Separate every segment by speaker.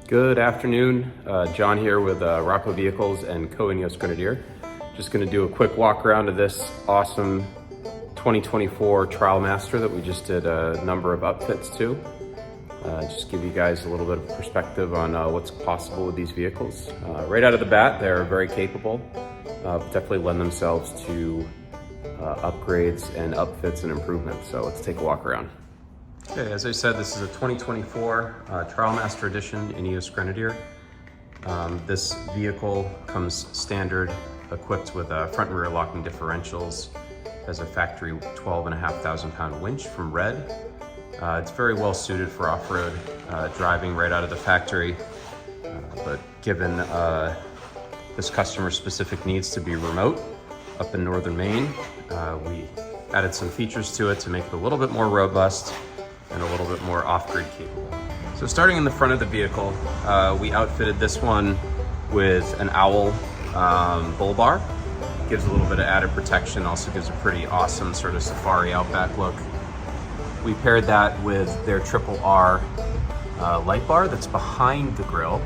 Speaker 1: Good afternoon, John here with Rocco Vehicles and Ineos Grenadier. Just going to do a quick walk around of this awesome 2024 Trial Master that we just did a number of upfits to. Just give you guys a little bit of perspective on what's possible with these vehicles. Right out of the bat, they're very capable, definitely lend themselves to upgrades and upfits and improvements. So let's take a walk around. Okay, as I said, this is a 2024 Trial Master Edition Ineos Grenadier. This vehicle comes standard equipped with front and rear locking differentials, has a factory 12,500 pound winch from Red. It's very well suited for off-road driving right out of the factory, but given this customer's specific needs to be remote up in northern Maine, we added some features to it to make it a little bit more robust and a little bit more off-grid capable. So starting in the front of the vehicle, we outfitted this one with an owl bull bar. Gives a little bit of added protection, also gives a pretty awesome sort of safari outback look. We paired that with their Triple R light bar that's behind the grille.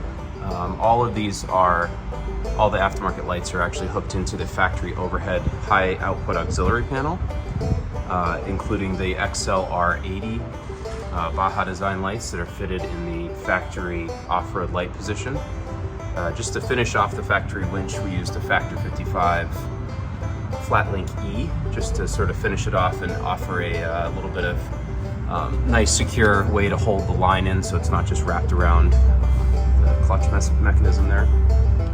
Speaker 1: All of these are, all the aftermarket lights are actually hooked into the factory overhead high output auxiliary panel, including the XLR80 Baja design lights that are fitted in the factory off-road light position. Just to finish off the factory winch, we used a Factor 55 Flat Link E just to sort of finish it off and offer a little bit of nice secure way to hold the line in so it's not just wrapped around the clutch mechanism there.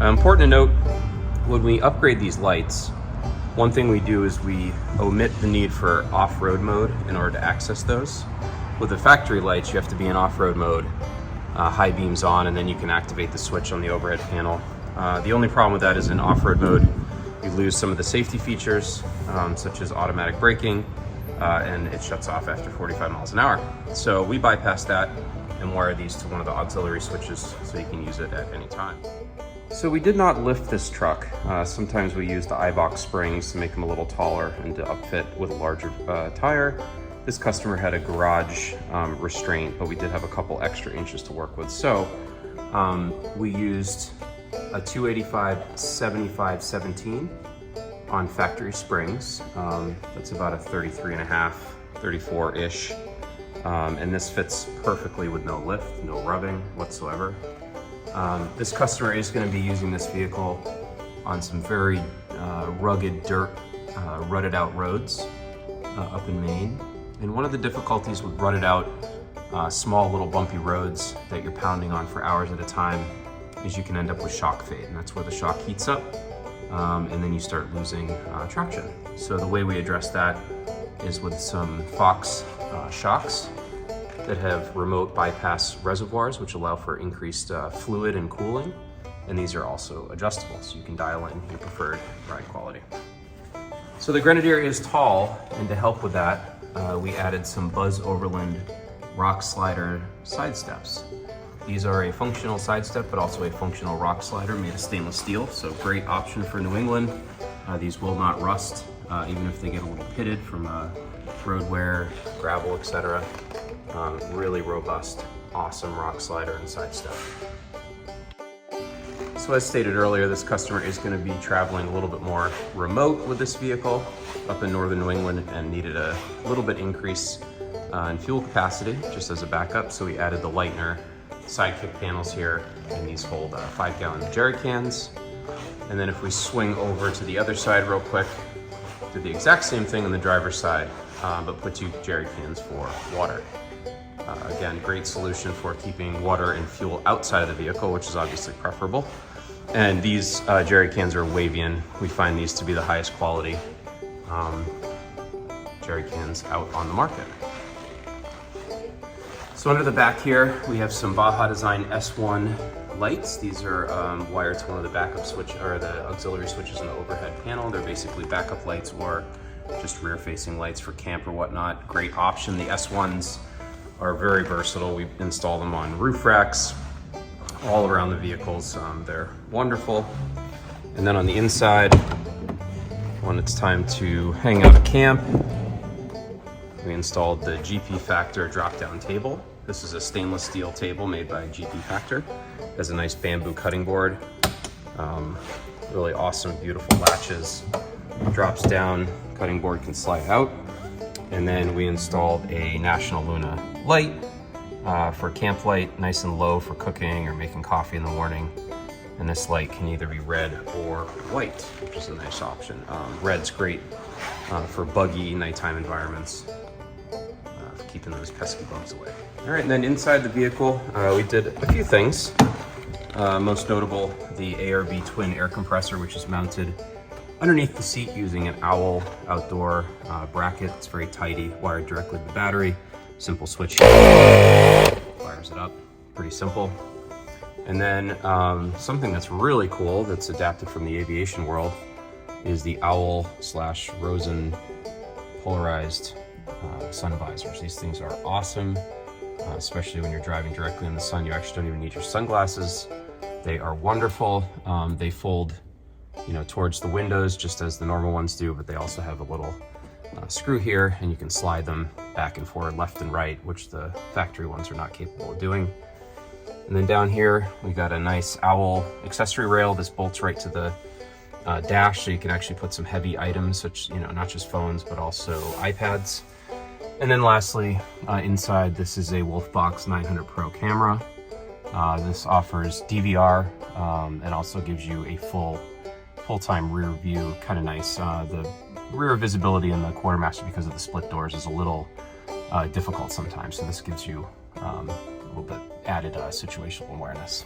Speaker 1: Important to note, when we upgrade these lights, one thing we do is we omit the need for off-road mode in order to access those. With the factory lights, you have to be in off-road mode, high beams on, and then you can activate the switch on the overhead panel. The only problem with that is in off-road mode, you lose some of the safety features, such as automatic braking, and it shuts off after 45 miles an hour. So we bypass that and wire these to one of the auxiliary switches so you can use it at any time. So we did not lift this truck. Sometimes we use the I-box springs to make them a little taller and to upfit with a larger tire. This customer had a garage restraint, but we did have a couple extra inches to work with. So we used a 285/75/17 on factory springs. That's about a 33.5, 34-ish. And this fits perfectly with no lift, no rubbing whatsoever. This customer is going to be using this vehicle on some very rugged dirt, rutted out roads up in Maine. And one of the difficulties with rutted out, small little bumpy roads that you're pounding on for hours at a time is you can end up with shock fade, and that's where the shock heats up, and then you start losing traction. So the way we address that is with some Fox shocks that have remote bypass reservoirs, which allow for increased fluid and cooling, and these are also adjustable, so you can dial in your preferred ride quality. So the Grenadier is tall, and to help with that, we added some Buzz Overland rock slider side steps. These are a functional side step, but also a functional rock slider made of stainless steel, so great option for New England. These will not rust, even if they get a little pitted from road wear, gravel, etc. Really robust, awesome rock slider and side step. So as stated earlier, this customer is going to be traveling a little bit more remote with this vehicle up in northern New England and needed a little bit increase in fuel capacity just as a backup. So we added the Lightner sidekick panels here, and these hold 5-gallon jerry cans. And then if we swing over to the other side real quick, do the exact same thing on the driver's side, but put 2 jerry cans for water. Again, great solution for keeping water and fuel outside of the vehicle, which is obviously preferable. And these jerry cans are Wavian. We find these to be the highest quality jerry cans out on the market. So under the back here, we have some Baja Design S1 lights. These are wired to one of the backup switch or the auxiliary switches on the overhead panel. They're basically backup lights or just rear-facing lights for camp or whatnot. Great option. The S1s are very versatile. We install them on roof racks, all around the vehicles. They're wonderful. And then on the inside, when it's time to hang out at camp, we installed the GP Factor drop-down table. This is a stainless steel table made by GP Factor. It has a nice bamboo cutting board. Really awesome, beautiful latches. Drops down, cutting board can slide out. And then we installed a National Luna light for camp light, nice and low for cooking or making coffee in the morning. And this light can either be red or white, which is a nice option. Red's great for buggy nighttime environments, for keeping those pesky bugs away. All right, and then inside the vehicle, we did a few things. Most notable, the ARB twin air compressor, which is mounted underneath the seat using an Owl outdoor bracket. It's very tidy, wired directly to the battery. Simple switch here, fires it up, pretty simple. And then something that's really cool that's adapted from the aviation world is the Owl/Rosen polarized sun visors. These things are awesome, especially when you're driving directly in the sun. You actually don't even need your sunglasses. They are wonderful. They fold, towards the windows just as the normal ones do, but they also have a little screw here, and you can slide them back and forward, left and right, which the factory ones are not capable of doing. And then down here, we got a nice Owl accessory rail. This bolts right to the dash, so you can actually put some heavy items, such, not just phones, but also iPads. And then lastly, inside, this is a Wolfbox 900 Pro camera. This offers DVR and also gives you a full-time rear view, kind of nice. The rear visibility in the Quartermaster, because of the split doors, is a little difficult sometimes, so this gives you a little bit added situational awareness.